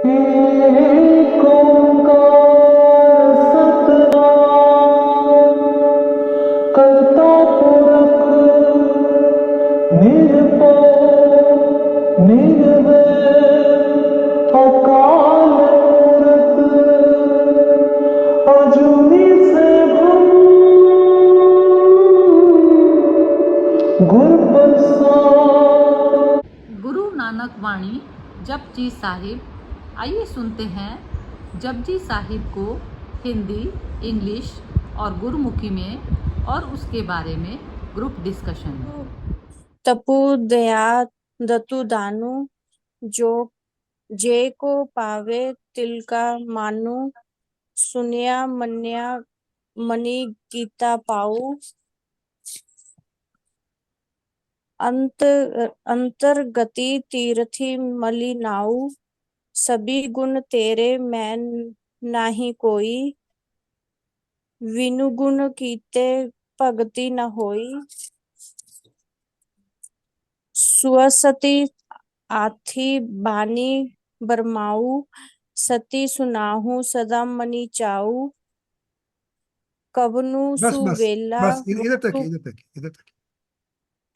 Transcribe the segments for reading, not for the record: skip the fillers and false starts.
एक ओंकार सतनाम करता पुरख निरभय निर्वैर अकाल मूरत अजूनी सैभम गुर प्रसाद। गुरु नानक वाणी जपजी साहिब। आइए सुनते हैं जपजी साहिब को हिंदी, इंग्लिश और गुरुमुखी में और उसके बारे में ग्रुप डिस्कशन। तपु दया दतु दानु, जो जे को पावे तिल का मानु, सुनिया मन्या मनी गीता पाऊ, अंतर्गति तीर्थी मली नाऊ, सभी गुण तेरे मैं नाही कोई, विनु गुण कीते भगति न होई, सुअसति आथी बानी बरमाऊ, सती सुनाहू सदा मनी चाऊ, कवनु बस बस सुवेला बस इधर तक इधर तक।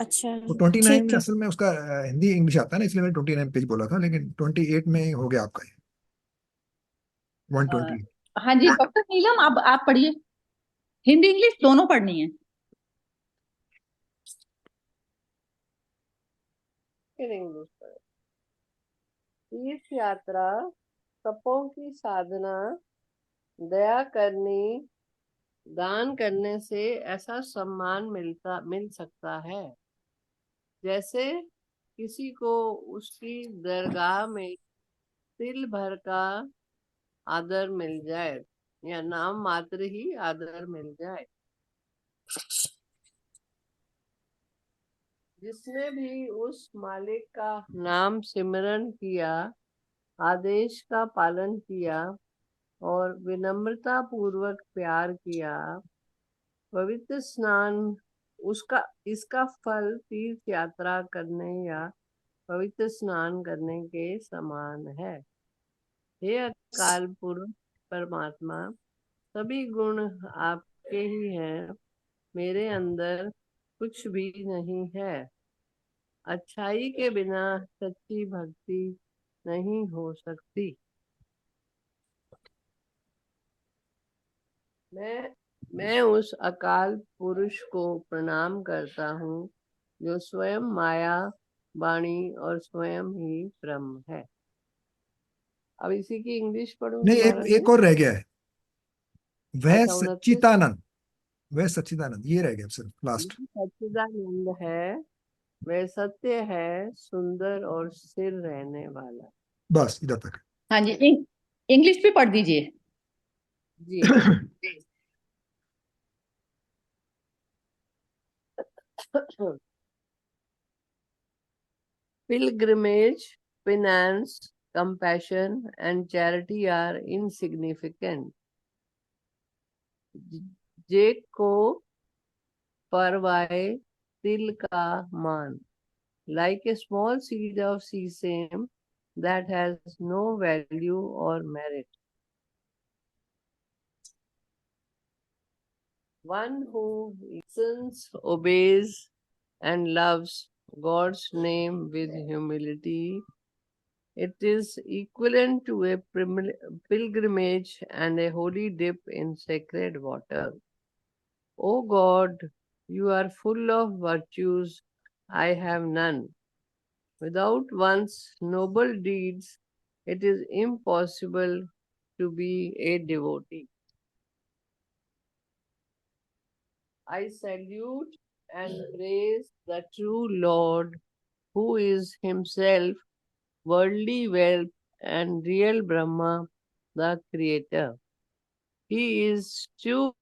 अच्छा वो 29 में ठीक है। असल में उसका हिंदी इंग्लिश आता है ना, इसलिए मैंने 29 पेज बोला था, लेकिन 28 में हो गया आपका ये 120। हाँ जी डॉक्टर नीलम, अब आप पढ़िए। हिंदी इंग्लिश दोनों पढ़नी है। फिर इंग्लिश पढ़े। तीर्थ यात्रा, तपों की साधना, दया करनी, दान करने से ऐसा सम्मान मिल सकता है जैसे किसी को उसकी दरगाह में तिल भर का आदर मिल जाए या नाम मात्र ही आदर मिल जाए। जिसने भी उस मालिक का नाम सिमरन किया, आदेश का पालन किया और विनम्रता पूर्वक प्यार किया, पवित्र स्नान इसका फल तीर्थ यात्रा करने या पवित्र स्नान करने के समान है। हे अकाल पुरुष परमात्मा, सभी गुण आपके ही हैं, मेरे अंदर कुछ भी नहीं है। अच्छाई के बिना सच्ची भक्ति नहीं हो सकती। मैं उस अकाल पुरुष को प्रणाम करता हूँ जो स्वयं माया, वाणी और स्वयं ही ब्रह्म है। अब इसी की इंग्लिश पढ़ूं नहीं, दोबारा से। एक और रह गया है, वह अच्छा, 29। सच्चिदानंद, वह सच्चिदानंद, ये रह गया सिर्फ लास्ट। सच्चिदानंद है, वह सत्य है, सुंदर और स्थिर रहने वाला। बस इधर तक। हाँ जी, इंग्लिश भी पढ़ दीजिए जी। Pilgrimage, penance, compassion, and charity are insignificant. जे को परवाए तिल का मान, like a small seed of sesame that has no value or merit. One who listens, obeys, and loves God's name with humility, it is equivalent to a pilgrimage and a holy dip in sacred water. O God, you are full of virtues, I have none. Without one's noble deeds, it is impossible to be a devotee. I salute and praise the true Lord, who is himself worldly wealth and real Brahma, the creator. He is true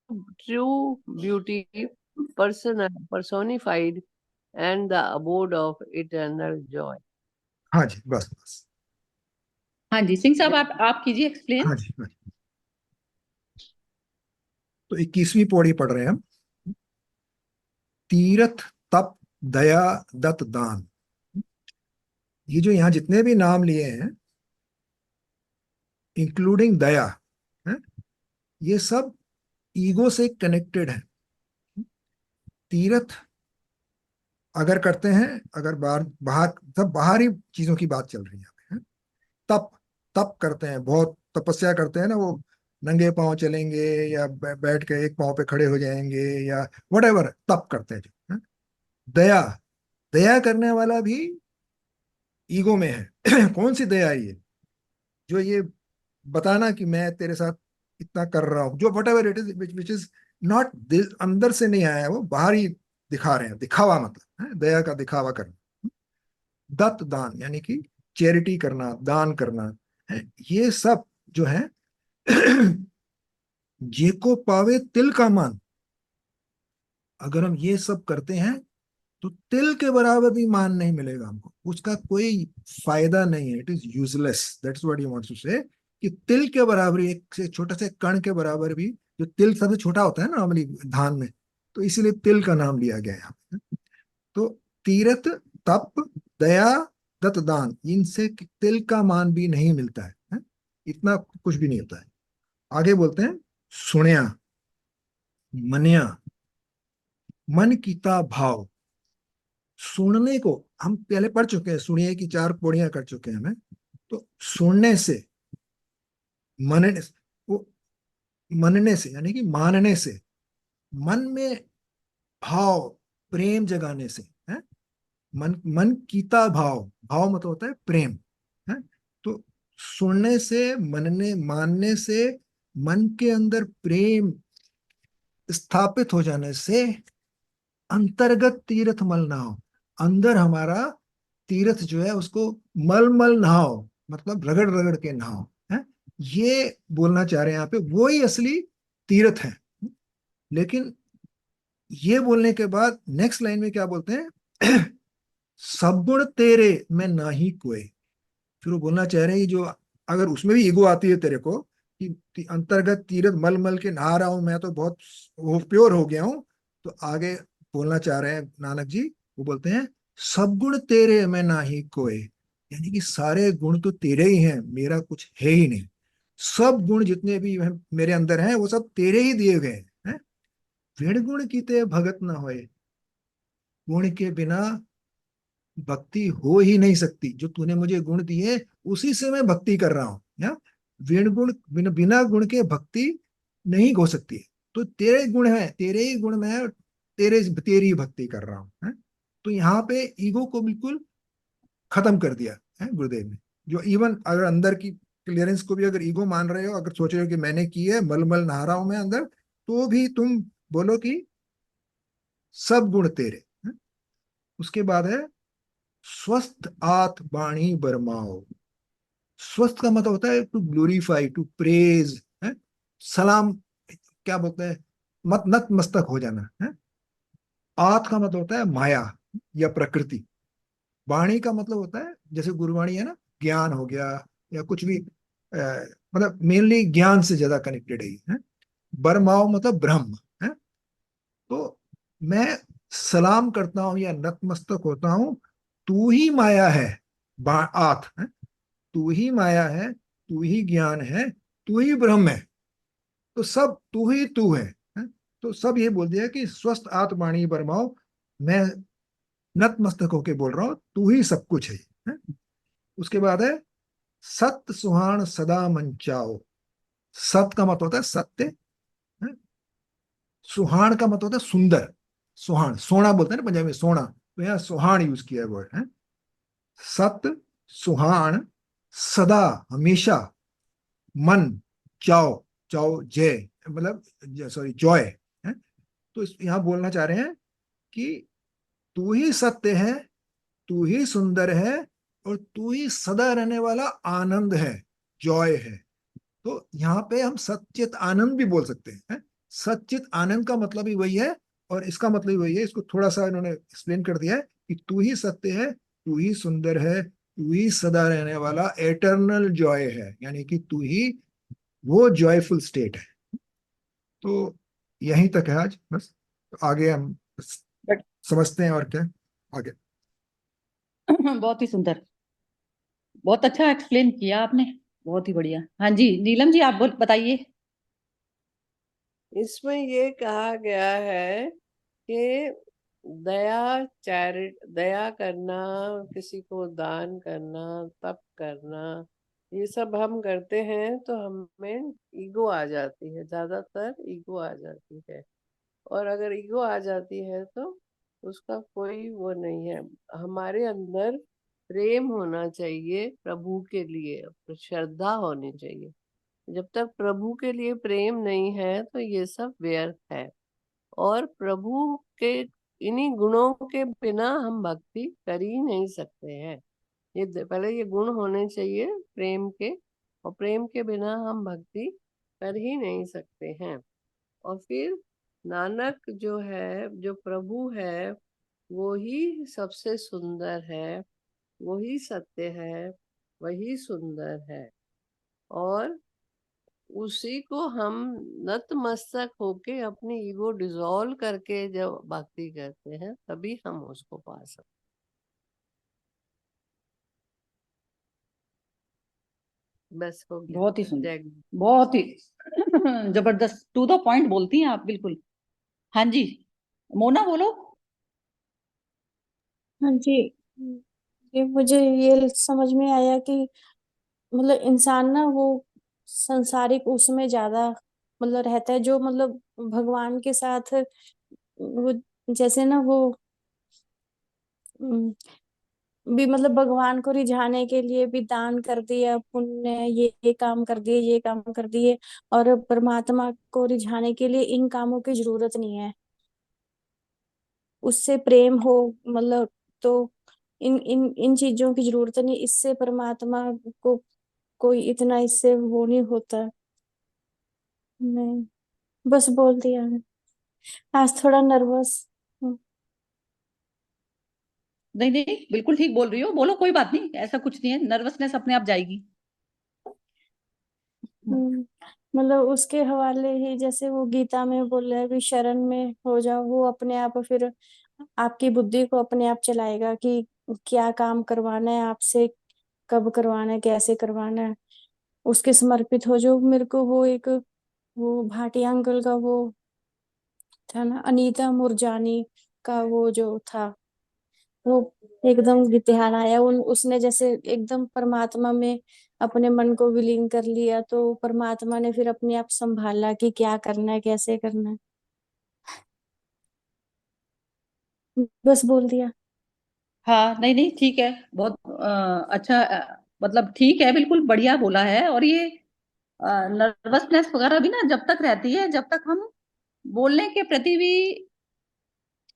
beauty personified and the abode of eternal joy. हाँ जी, बस बस। हाँ जी सिंह साहब, आप कीजिए explain. हाँ जी, हाँ जी। तो 21वीं पौड़ी पढ़ रहे हैं हम। तीर्थ तप दया दत्त दान, ये जो यहाँ जितने भी नाम लिए हैं, इंक्लूडिंग दया, है? ये सब ईगो से कनेक्टेड है। तीर्थ अगर करते हैं, अगर बाहर बाहर सब बाहरी चीजों की बात चल रही है। तप तप करते हैं, बहुत तपस्या करते हैं ना, वो नंगे पांव चलेंगे या बैठ के एक पांव पे खड़े हो जाएंगे या वट तप करते हैं जो, है? दया दया करने वाला भी ईगो में है। कौन सी दया है ये? जो ये बताना कि मैं तेरे साथ इतना कर रहा हूं, जो what ever it is which is not दिल, अंदर से नहीं आया, वो बाहर ही दिखा रहे हैं, दिखावा मतलब है, दया का दिखावा करना। दत्त दान यानी कि चैरिटी करना, दान करना है। ये सब जो है जे को पावे तिल का मान, अगर हम ये सब करते हैं तो तिल के बराबर भी मान नहीं मिलेगा हमको, उसका कोई फायदा नहीं है, it is useless, that's what you want to say, कि तिल के बराबर, एक से छोटे से कण के बराबर भी, जो तिल सबसे छोटा होता है ना नॉर्मली धान में, तो इसीलिए तिल का नाम लिया गया है यहाँ पे। तो तीर्थ, तप, दया, दत्त दान, इनसे तिल का मान भी नहीं मिलता है? इतना कुछ भी नहीं होता है। आगे बोलते हैं सुण्या, मन्या, मन कीता भाव। सुनने को हम पहले पढ़ चुके हैं, सुनिए की 4 पौड़ियां कर चुके हैं हमें। तो सुनने से, मनने से, वो मनने से यानी कि मानने से, मन में भाव, प्रेम जगाने से, है? मन मन कीता भाव, भाव मतलब होता है प्रेम, है? तो सुनने से, मनने, मानने से, मन के अंदर प्रेम स्थापित हो जाने से, अंतर्गत तीर्थ मल नहाओ, अंदर हमारा तीर्थ जो है उसको मल मल नहाओ, मतलब रगड़ रगड़ के नहाओ, है? ये बोलना चाह रहे हैं यहाँ पे, वो ही असली तीर्थ है। लेकिन ये बोलने के बाद नेक्स्ट लाइन में क्या बोलते हैं? सब गुण तेरे मैं नाही कोई। फिर वो बोलना चाह रहे हैं जो, अगर उसमें भी ईगो आती है तेरे को कि अंतर्गत तीर्थ मल मल के नहा रहा हूं, मैं तो बहुत वो प्योर हो गया हूं, तो आगे बोलना चाह रहे हैं नानक जी, वो बोलते हैं सब गुण तेरे मैं नाही कोई, यानी कि सारे गुण तो तेरे ही हैं, मेरा कुछ है ही नहीं। सब गुण जितने भी मेरे अंदर हैं वो सब तेरे ही दिए गए हैं। विण गुण कीते भगत ना होए, गुण के बिना भक्ति हो ही नहीं सकती। जो तूने मुझे गुण दिए उसी से मैं भक्ति कर रहा हूँ, या विण गुण, बिना गुण के भक्ति नहीं हो सकती है। तो तेरे गुण है, तेरे ही गुण में तेरी भक्ति कर रहा हूँ, है? तो यहाँ पे ईगो को बिल्कुल खत्म कर दिया है गुरुदेव ने। जो इवन अगर अंदर की क्लियरेंस को भी अगर ईगो मान रहे हो, अगर सोच रहे हो कि मैंने की है, मल मल नहा रहा हूं मैं अंदर, तो भी तुम बोलो कि सब गुण तेरे, है? उसके बाद है स्वस्थ आत बाणी बरमाओ। स्वस्थ का मतलब होता है टू ग्लोरीफाई, टू प्रेज, है? सलाम, क्या बोलते हैं, मत नत मस्तक हो जाना, है? आत का मतलब होता है माया या प्रकृति। वाणी का मतलब होता है जैसे गुरुवाणी है ना, ज्ञान हो गया या कुछ भी, मतलब मेनली ज्ञान से ज्यादा कनेक्टेड है ये, है? बरमाओ मतलब ब्रह्म, है? तो मैं सलाम करता हूं या नतमस्तक होता हूं, तू ही माया है, आत है, तू ही माया है, तू ही ज्ञान है, तू ही ब्रह्म है, तो सब तू ही तू है? तो सब ये बोल दिया कि स्वस्थ आत्माणी बरमाओ, मैं नतमस्तक होके बोल रहा हूं, तू ही सब कुछ है? उसके बाद है सत्य सुहान सदा मंचाओ। सत का मतलब होता है सत्य, है? सुहान का मतलब होता है सुंदर, सुहान सोना बोलते हैं ना पंजाबी में, सोना, तो यहाँ सुहान यूज किया है वर्ड, है? सत्य सुहान सदा हमेशा, मन चाओ, चाओ जय, मतलब सॉरी जॉय, है? तो यहाँ बोलना चाह रहे हैं कि तू ही सत्य है, तू ही सुंदर है, और तू ही सदा रहने वाला आनंद है, जॉय है। तो यहाँ पे हम सच्चित आनंद भी बोल सकते हैं? सच्चित आनंद का मतलब ही वही है, और इसका मतलब ही वही है। इसको थोड़ा सा इन्होंने एक्सप्लेन कर दिया है कि तू ही सत्य है, तू ही सुंदर है, तू ही सदा रहने वाला एटर्नल जॉय है, यानी कि तू ही वो जॉयफुल स्टेट है। तो यहीं तक है आज, बस। तो आगे हम बट समझते हैं और क्या आगे। बहुत ही सुंदर, बहुत अच्छा एक्सप्लेन किया आपने। बहुत ही बढ़िया। हाँ जी नीलम जी, आप बताइए। इसमें ये कहा गया है कि दया करना, किसी को दान करना, तप करना, ये सब हम करते हैं तो हमें ईगो आ जाती है, ज्यादातर ईगो आ जाती है। और अगर ईगो आ जाती है तो उसका कोई वो नहीं है। हमारे अंदर प्रेम होना चाहिए प्रभु के लिए, श्रद्धा होनी चाहिए। जब तक प्रभु के लिए प्रेम नहीं है तो ये सब व्यर्थ है। और प्रभु के इन्हीं गुणों के बिना हम भक्ति कर ही नहीं सकते हैं। पहले ये गुण होने चाहिए प्रेम के, और प्रेम के बिना हम भक्ति कर ही नहीं सकते हैं। और फिर नानक जो है, जो प्रभु है, वो ही सबसे सुंदर है, वही सत्य है, वही सुंदर है। और उसी को हम नतमस्तक होके अपनी ईगो डिसॉल्व करके जब भक्ति करते हैं तभी हम उसको पा सकते हैं। बस हो गया। बहुत ही सुंदर, जय गुरु। बहुत ही जबरदस्त, टू द पॉइंट बोलती हैं आप बिल्कुल। हाँ जी मोना बोलो। हाँ जी। ये मुझे ये समझ में आया कि मतलब इंसान ना वो संसारिक उसमें ज्यादा मतलब रहता है, जो मतलब भगवान के साथ वो जैसे ना वो उम, भी मतलब भगवान को रिझाने के लिए भी दान कर दिया, पुण्य ये काम कर दिए, ये काम कर दिए, और परमात्मा को रिझाने के लिए इन कामों की जरूरत नहीं है। उससे प्रेम हो मतलब, तो इन इन इन चीजों की जरूरत नहीं, इससे परमात्मा को कोई इतना इससे वो नहीं होता। नहीं, बस बोल दिया है। आज थोड़ा नर्वस हूँ। नहीं नहीं बिल्कुल ठीक बोल रही हो, बोलो, कोई बात नहीं, ऐसा कुछ नहीं है, नर्वसनेस अपने आप जाएगी। हम्म, मतलब उसके हवाले ही जैसे वो गीता में बोल रहा है कि शरण में हो जाओ, वो अपने आप फिर आपकी बुद्धि को अपने आप चलाएगा कि क्या काम करवाना है आपसे, कब करवाना है, कैसे करवाना है। उसके समर्पित हो जो। मेरे को वो एक वो भाटिया अंकल का वो था ना, अनीता मुरजानी का वो जो था, वो एकदम ध्यान आया उन उसने जैसे एकदम परमात्मा में अपने मन को विलीन कर लिया, तो परमात्मा ने फिर अपने आप संभाला कि क्या करना है, कैसे करना है। बस बोल दिया। हाँ नहीं नहीं ठीक है, बहुत अच्छा, मतलब ठीक है, बिल्कुल बढ़िया बोला है। और ये नर्वसनेस वगैरह भी ना जब तक रहती है, जब तक हम बोलने के प्रति भी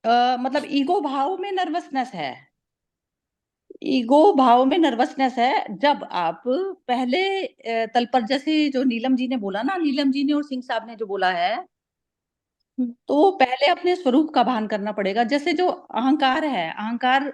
मतलब ईगो भाव में नर्वसनेस है, ईगो भाव में नर्वसनेस है। जब आप पहले तल पर, जैसे जो नीलम जी ने बोला ना, नीलम जी ने और सिंह साहब ने जो बोला है, हम्म, तो वो पहले अपने स्वरूप का भान करना पड़ेगा। जैसे जो अहंकार है, अहंकार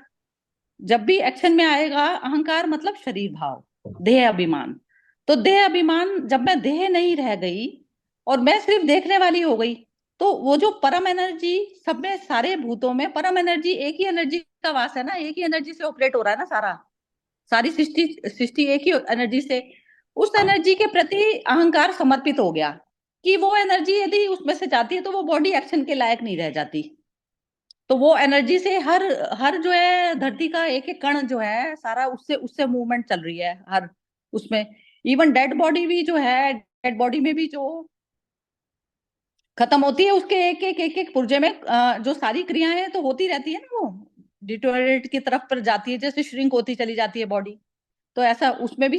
जब भी एक्शन में आएगा, अहंकार मतलब शरीर भाव, देह अभिमान। तो देह अभिमान, जब मैं देह नहीं रह गई और मैं सिर्फ देखने वाली हो गई, तो वो जो परम एनर्जी, सब में सारे भूतों में परम एनर्जी, एक ही एनर्जी का वास है ना, एक ही एनर्जी से ऑपरेट हो रहा है ना सारा, सारी सृष्टि सृष्टि एक ही एनर्जी से। उस एनर्जी के प्रति अहंकार समर्पित हो गया कि वो एनर्जी यदि उसमें से जाती है तो वो बॉडी एक्शन के लायक नहीं रह जाती। तो वो एनर्जी से हर हर जो है धरती का एक एक कण जो है सारा, उससे उससे मूवमेंट चल रही है हर उसमें। इवन डेड बॉडी भी जो है, डेड बॉडी में भी जो खत्म होती है, उसके एक एक पुर्जे में जो सारी क्रियाएं हैं तो होती रहती है ना, वो डिटोरेट की तरफ पर जाती है, जैसे श्रिंक होती चली जाती है बॉडी। तो ऐसा उसमें भी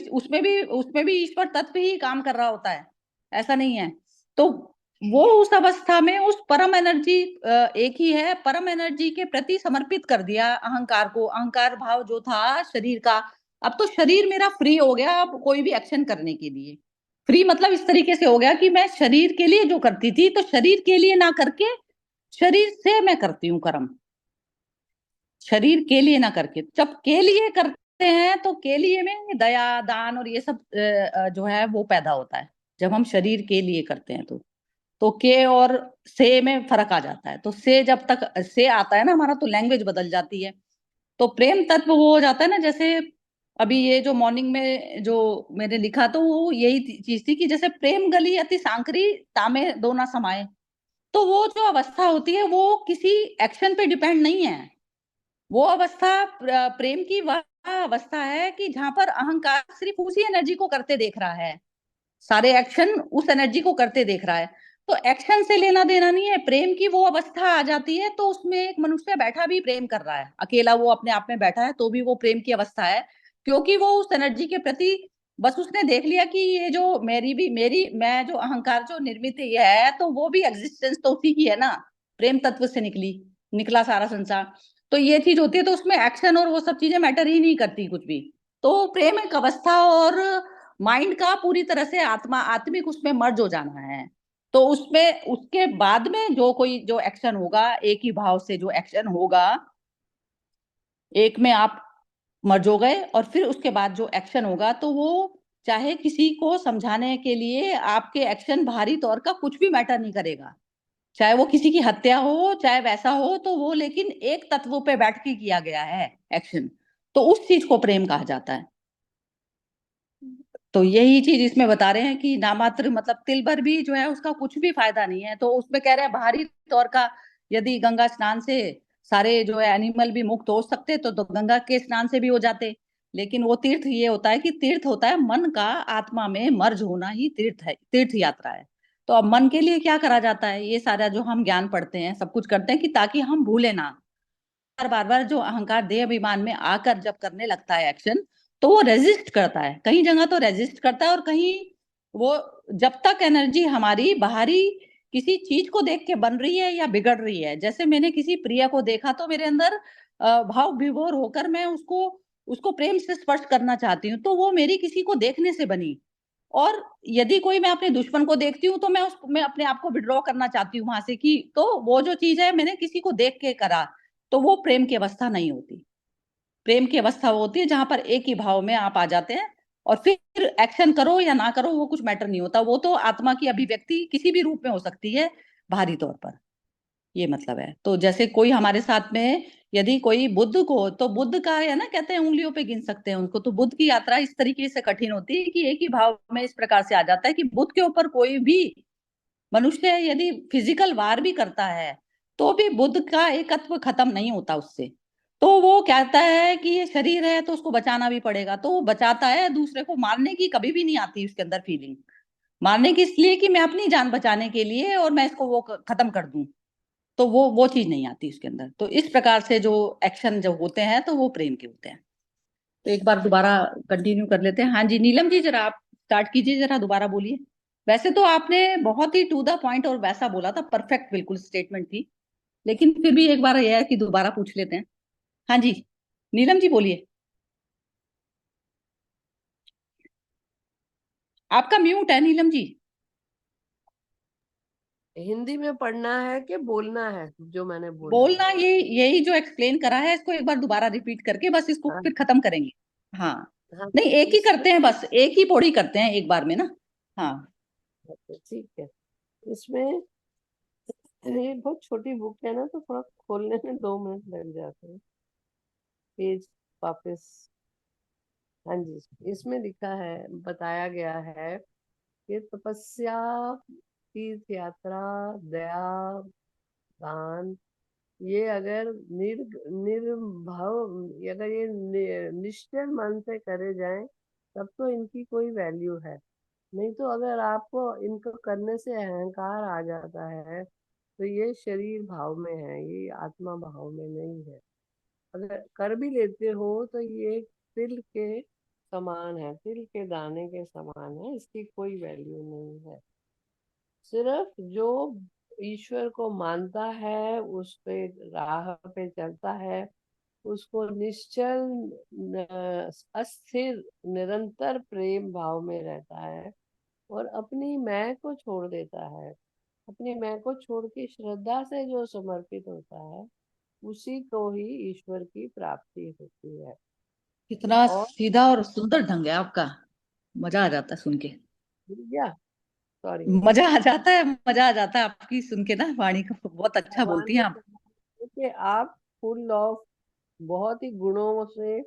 ईश्वर तत्व ही काम कर रहा होता है, ऐसा नहीं है। तो वो उस अवस्था में उस परम एनर्जी, एक ही है, परम एनर्जी के प्रति समर्पित कर दिया अहंकार को। अहंकार भाव जो था शरीर का, अब तो शरीर मेरा फ्री हो गया अब कोई भी एक्शन करने के लिए। फ्री मतलब इस तरीके से हो गया कि मैं शरीर के लिए जो करती थी, तो शरीर के लिए ना करके शरीर से मैं करती हूँ कर्म। शरीर के लिए ना करके, जब के लिए करते हैं तो के लिए में दया दान और ये सब जो है वो पैदा होता है। जब हम शरीर के लिए करते हैं तो के और से में फर्क आ जाता है। तो से जब तक से आता है ना हमारा, तो लैंग्वेज बदल जाती है। तो प्रेम तत्व वो हो जाता है ना, जैसे अभी ये जो मॉर्निंग में जो मैंने लिखा तो वो यही चीज थी कि जैसे प्रेम गली अति सांकरी तामे दो ना समाये। तो वो जो अवस्था होती है वो किसी एक्शन पे डिपेंड नहीं है। वो अवस्था प्रेम की वह अवस्था है कि जहां पर अहंकार सिर्फ उसी एनर्जी को करते देख रहा है, सारे एक्शन उस एनर्जी को करते देख रहा है। तो एक्शन से लेना देना नहीं है। प्रेम की वो अवस्था आ जाती है तो उसमें एक मनुष्य बैठा भी प्रेम कर रहा है, अकेला वो अपने आप में बैठा है तो भी वो प्रेम की अवस्था है, क्योंकि वो उस एनर्जी के प्रति बस उसने देख लिया कि ये जो मेरी मैं जो अहंकार जो निर्मित ये है तो वो भी एग्जिस्टेंस तो उसी की है ना, प्रेम तत्व से निकला सारा संसार। तो ये चीज होती है तो उसमें एक्शन और वो सब चीजें मैटर ही नहीं करती कुछ भी। तो प्रेम एक अवस्था और माइंड का पूरी तरह से आत्मिक उसमें मर्ज हो जाना है। तो उसमें उसके बाद में जो कोई जो एक्शन होगा, एक ही भाव से जो एक्शन होगा, एक में आप मर्ज हो गए और फिर उसके बाद जो एक्शन होगा तो वो चाहे किसी को समझाने के लिए आपके एक्शन बाहरी तौर का कुछ भी मैटर नहीं करेगा, चाहे वो किसी की हत्या हो चाहे वैसा हो, तो वो लेकिन एक तत्व पे बैठ के किया गया है एक्शन। तो उस चीज को प्रेम कहा जाता है। तो यही चीज इसमें बता रहे हैं कि नामात्र मतलब तिल भर भी जो है उसका कुछ भी फायदा नहीं है। तो उसमें कह रहे हैं बाहरी तौर का यदि गंगा स्नान से सारे जो है एनिमल भी मुक्त हो सकते तो गंगा के स्नान से भी हो जाते। लेकिन वो तीर्थ ये होता है कि तीर्थ होता है मन का आत्मा में मर्ज होना ही तीर्थ है, तीर्थ यात्रा है। तो अब मन के लिए क्या करा जाता है, ये सारा जो हम ज्ञान पढ़ते हैं सब कुछ करते हैं कि ताकि हम भूले ना। बार बार जो अहंकार देह अभिमान में आकर जब करने लगता है एक्शन तो वो रेजिस्ट करता है, कहीं जगह तो रेजिस्ट करता है और कहीं वो जब तक एनर्जी हमारी बाहरी किसी चीज को देख के बन रही है या बिगड़ रही है, जैसे मैंने किसी प्रिय को देखा तो मेरे अंदर भाव विभोर होकर मैं उसको उसको प्रेम से स्पर्श करना चाहती हूँ तो वो मेरी किसी को देखने से बनी। और यदि कोई मैं अपने दुश्मन को देखती हूँ तो मैं अपने आप को विड्रॉ करना चाहती हूँ वहां से कि तो वो जो चीज है मैंने किसी को देख के करा, तो वो प्रेम की अवस्था नहीं होती। प्रेम की अवस्था वो होती है जहां पर एक ही भाव में आप आ जाते हैं और फिर एक्शन करो या ना करो वो कुछ मैटर नहीं होता, वो तो आत्मा की अभिव्यक्ति किसी भी रूप में हो सकती है बाहरी तौर पर। ये मतलब है। तो जैसे कोई हमारे साथ में यदि कोई बुद्ध को, तो बुद्ध का है ना, कहते हैं उंगलियों पे गिन सकते हैं उनको, तो बुद्ध की यात्रा इस तरीके से कठिन होती है कि एक ही भाव में इस प्रकार से आ जाता है कि बुद्ध के ऊपर कोई भी मनुष्य यदि फिजिकल वार भी करता है तो भी बुद्ध का एकत्व खत्म नहीं होता उससे। तो वो कहता है कि ये शरीर है तो उसको बचाना भी पड़ेगा, तो वो बचाता है, दूसरे को मारने की कभी भी नहीं आती उसके अंदर फीलिंग, मारने की इसलिए कि मैं अपनी जान बचाने के लिए और मैं इसको वो खत्म कर दूं, तो वो चीज नहीं आती उसके अंदर। तो इस प्रकार से जो एक्शन जो होते हैं तो वो प्रेम के होते हैं। तो एक बार दोबारा कंटिन्यू कर लेते हैं। हाँ जी नीलम जी जरा आप स्टार्ट कीजिए, जरा दोबारा बोलिए। वैसे तो आपने बहुत ही टू द पॉइंट और वैसा बोला था, परफेक्ट बिल्कुल स्टेटमेंट थी, लेकिन फिर भी एक बार यह है कि दोबारा पूछ लेते हैं। हाँ जी नीलम जी बोलिए। आपका म्यूट है नीलम जी। हिंदी में पढ़ना है कि बोलना है जो मैंने बोला? बोलना ये यही जो एक्सप्लेन करा है इसको एक बार दोबारा रिपीट करके बस इसको हाँ फिर खत्म करेंगे। हाँ हाँ। नहीं एक ही इसमें करते हैं, बस एक ही पौड़ी करते हैं एक बार में ना। हाँ ठीक है। इसमें ये बहुत छोटी बुक है ना तो थोड़ा खोलने में 2 मिनट लग जाते हैं। पेज वापस। हाँ जी, इसमें लिखा है, बताया गया है कि तपस्या, तीर्थ यात्रा, दया, दान, ये अगर निर्भव, अगर ये निश्चल मन से करे जाएं तब तो इनकी कोई वैल्यू है। नहीं तो अगर आपको इनको करने से अहंकार आ जाता है तो ये शरीर भाव में है, ये आत्मा भाव में नहीं है। अगर कर भी लेते हो तो ये तिल के समान है, तिल के दाने के समान है, इसकी कोई वैल्यू नहीं है। सिर्फ जो ईश्वर को मानता है, उस पे राह पे चलता है, उसको निश्चल अस्थिर निरंतर प्रेम भाव में रहता है और अपनी मैं को छोड़ देता है। अपनी मैं को छोड़ के श्रद्धा से जो समर्पित होता है उसी को ही ईश्वर की प्राप्ति होती है। कितना और सीधा और सुंदर ढंग है आपका, मजा आ जाता है सुन के। या सॉरी, मजा आ जाता है, मजा आ जाता है आपकी सुन के ना, वाणी को बहुत अच्छा भगवान बोलती हैं ने आप। कहा है कि आप फुल ऑफ बहुत ही गुणों से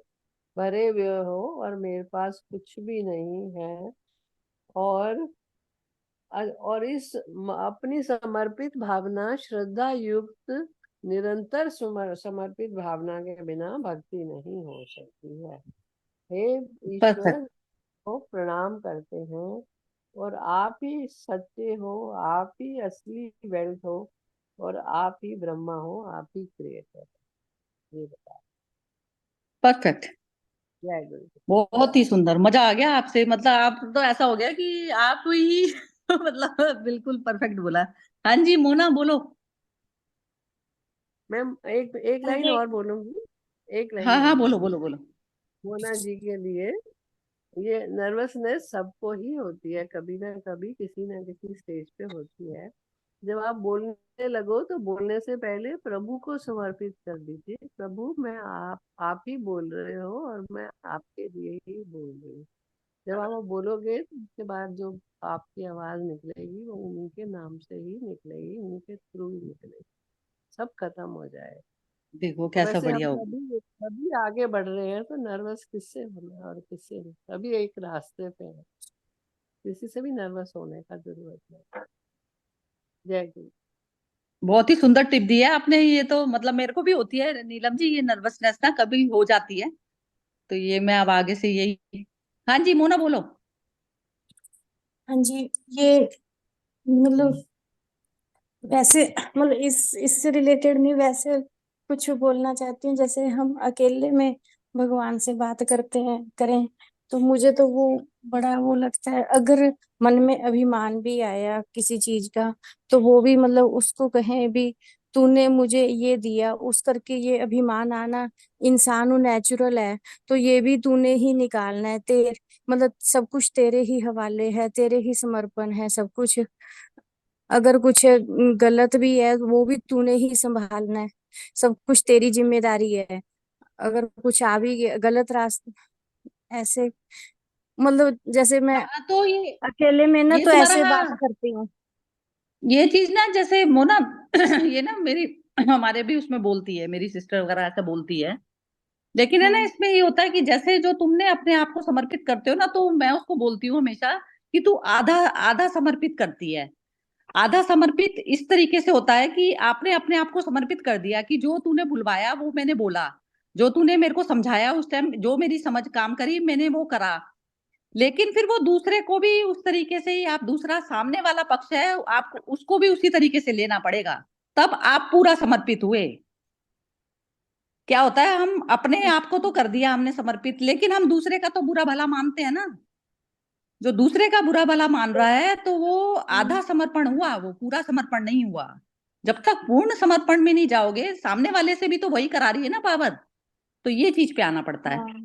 भरे हुए हो और मेरे पास कुछ भी नहीं है, और अपनी समर्पित भावना, श्रद्धा युक्त निरंतर समर्पित भावना के बिना भक्ति नहीं हो सकती है। हे ईश्वर, परफेक्ट। को प्रणाम करते हैं, और आप ही सत्य हो, आप ही असली वेल्थ हो, और आप ही ब्रह्मा हो, आप ही क्रिएटर। ये बता। परफेक्ट। जय गुरु। बहुत ही सुंदर, मजा आ गया आपसे। मतलब आप तो ऐसा हो गया कि आप ही मतलब बिल्कुल परफेक्ट बोला। हाँ जी मोना बोलो। मैम एक एक हाँ लाइन जी। और बोलूंगी, एक हाँ लाइन और हाँ बोलो बोलूंगी बोलो बोलो। मोना जी के लिए। ये नर्वसनेस सबको ही होती है, कभी ना किसी स्टेज पे होती है। जब आप बोलने लगो तो बोलने से पहले प्रभु को समर्पित कर दीजिए, प्रभु मैं आप ही बोल रहे हो और मैं आपके लिए ही बोल रही हूँ। जब आप वो बोलोगे तो उसके बाद जो आपकी आवाज निकलेगी वो उन्हीं के नाम से ही निकलेगी, उन्हीं के थ्रू ही निकलेगी, सब खत्म हो जाए। देखो और कैसा वैसे हम बढ़िया हो। अभी अभी आगे बढ़ रहे हैं, तो नर्वस किससे होना और किससे नहीं, अभी एक रास्ते पे है, किसी से भी नर्वस होने का जरूरत नहीं। जय गुरु। बहुत ही सुंदर टिप दी है आपने। ये तो मतलब मेरे को भी होती है नीलम जी, ये नर्वसनेस ना कभी हो जाती है। तो ये मैं अब आगे से यही। हाँ जी मोना बोलो। हाँ जी। ये मतलब वैसे मतलब इससे रिलेटेड नहीं, वैसे कुछ बोलना चाहती हूँ। जैसे हम अकेले में भगवान से बात करते हैं करें, तो मुझे तो वो बड़ा वो लगता है। अगर मन में अभिमान भी आया किसी चीज का, तो वो भी मतलब उसको कहें भी तूने मुझे ये दिया उस करके, ये अभिमान आना इंसान नेचुरल है। तो ये भी तूने ही निकालना है। तेरे मतलब सब कुछ तेरे ही हवाले है, तेरे ही समर्पण है सब कुछ। अगर कुछ गलत भी है वो भी तूने ही संभालना है। सब कुछ तेरी जिम्मेदारी है। अगर कुछ आ भी गया गलत रास्ते ऐसे, मतलब जैसे मैं हाँ तो अकेले में ना ये तो तुम्हारा ऐसे बात करती हूँ। ये चीज ना जैसे मोना ये ना मेरी हमारे भी उसमें बोलती है, मेरी सिस्टर वगैरह ऐसा बोलती है। लेकिन है ना हाँ। इसमें ये होता है कि जैसे जो तुमने अपने आप को समर्पित करते हो ना, तो मैं उसको बोलती हूँ हमेशा कि तू आधा आधा समर्पित करती है। आधा समर्पित इस तरीके से होता है कि आपने अपने आप को समर्पित कर दिया कि जो तूने बुलवाया वो मैंने बोला, जो तूने मेरे को समझाया उस टाइम, जो मेरी समझ काम करी मैंने वो करा। लेकिन फिर वो दूसरे को भी उस तरीके से ही, आप दूसरा सामने वाला पक्ष है आपको उसको भी उसी तरीके से लेना पड़ेगा, तब आप पूरा समर्पित हुए। क्या होता है, हम अपने आप को तो कर दिया हमने समर्पित, लेकिन हम दूसरे का तो बुरा भला मानते हैं ना। जो दूसरे का बुरा भला मान रहा है तो वो आधा समर्पण हुआ, वो पूरा समर्पण नहीं हुआ। जब तक पूर्ण समर्पण में नहीं जाओगे, सामने वाले से भी तो वही करा रही है ना पावर। तो ये चीज पे आना पड़ता है। हाँ,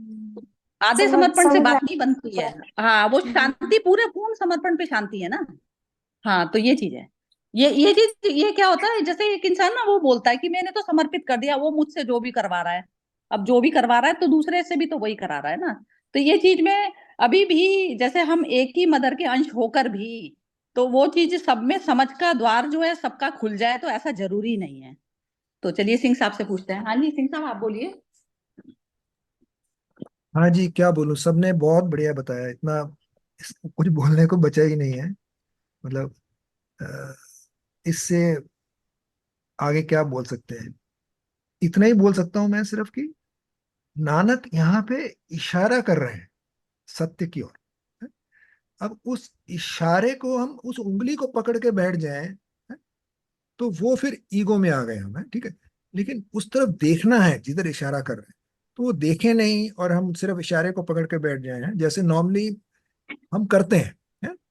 आधे समर्पण से समझा। बात नहीं बनती है। हाँ वो शांति, पूरे पूर्ण समर्पण पे शांति है ना। हाँ तो ये चीज है। ये चीज, ये क्या होता है, जैसे एक इंसान ना वो बोलता है कि मैंने तो समर्पित कर दिया, वो मुझसे जो भी करवा रहा है। अब जो भी करवा रहा है तो दूसरे से भी तो वही करा रहा है ना। तो ये चीज में अभी भी जैसे हम एक ही मदर के अंश होकर भी, तो वो चीज सब में समझ का द्वार जो है सबका खुल जाए, तो ऐसा जरूरी नहीं है। तो चलिए सिंह साहब से पूछते हैं। हाँ जी सिंह साहब आप बोलिए। हाँ जी, क्या बोलूं, सबने बहुत बढ़िया बताया। इतना कुछ बोलने को बचा ही नहीं है। मतलब अ, इससे आगे क्या बोल सकते हैं। इतना ही बोल सकता हूं मैं सिर्फ कि नानक यहाँ पे इशारा कर रहे हैं सत्य की ओर। अब उस इशारे को हम उस उंगली को पकड़ के बैठ जाएं, तो वो फिर ईगो में आ गए हम, है ठीक है। लेकिन उस तरफ देखना है जिधर इशारा कर रहे हैं, तो वो देखे नहीं और हम सिर्फ इशारे को पकड़ के बैठ जाए हैं, जैसे नॉर्मली हम करते हैं।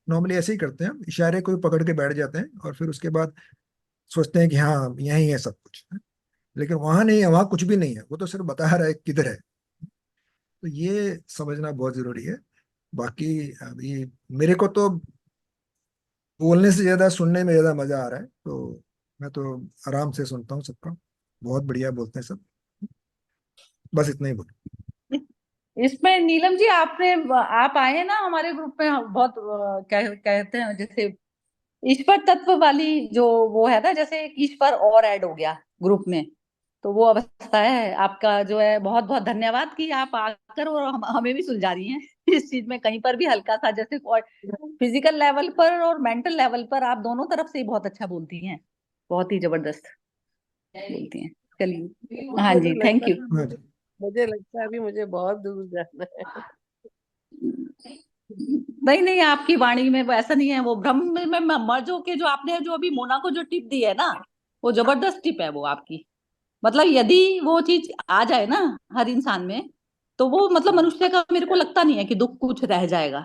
नॉर्मली ऐसे ही करते हैं, हम इशारे को ही पकड़ के बैठ जाते हैं और फिर उसके बाद सोचते हैं कि हाँ यही है सब कुछ है? लेकिन वहां नहीं है, वहां कुछ भी नहीं है, वो तो सिर्फ बता रहा है किधर है। तो ये समझना बहुत जरूरी है। बाकी अभी मेरे को तो बोलने से ज्यादा सुनने में ज्यादा मजा आ रहा है, तो मैं तो आराम से सुनता हूँ सबका। बहुत बढ़िया बोलते हैं सब। बस इतना ही बोल। इसमें नीलम जी आपने, आप आए ना हमारे ग्रुप में, बहुत कहते हैं जैसे ईश्वर तत्व वाली जो वो है ना, जैसे एक ईश्वर और ऐड हो गया ग्रुप में। तो वो अवस्था है। आपका जो है बहुत बहुत धन्यवाद कि आप आकर और हमें भी सुलझा रही हैं इस चीज में। कहीं पर भी हल्का सा जैसे फिजिकल लेवल पर और मेंटल लेवल पर आप दोनों तरफ से ही बहुत अच्छा बोलती हैं, बहुत ही जबरदस्त बोलती हैं। चलिए, हाँ मुझे जी, लगता थैंक यू। है हाँ जी। मुझे लगता है अभी मुझे बहुत दूर जाना है। नहीं नहीं, आपकी वाणी में वो ऐसा नहीं है, वो ब्रह्म में मर्जों के जो आपने जो अभी मोना को जो टिप दी है ना, वो जबरदस्त टिप है वो आपकी। मतलब यदि वो चीज आ जाए ना हर इंसान में, तो वो मतलब मनुष्य का मेरे को लगता नहीं है कि दुख कुछ रह जाएगा।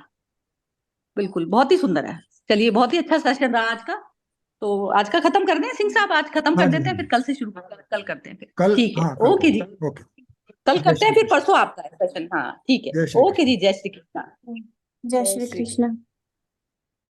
बिल्कुल, बहुत ही सुंदर है। चलिए, बहुत ही अच्छा सेशन रहा आज का। तो आज का खत्म कर दें सिंह साहब, आज खत्म हाँ कर जी, देते हाँ हैं, फिर जी। कल से शुरू कल करते हैं फिर। कल, ठीक है, हाँ, कल ओके जी, करेंगे। ओके। कल जय करते हैं, श्री फिर कृष्ण। परसों आपका है सेशन। हाँ ठीक है, जय श्री ओके कृष्ण। जी, जय श्री कृष्ण। जय जय श्री श्री कृष्ण।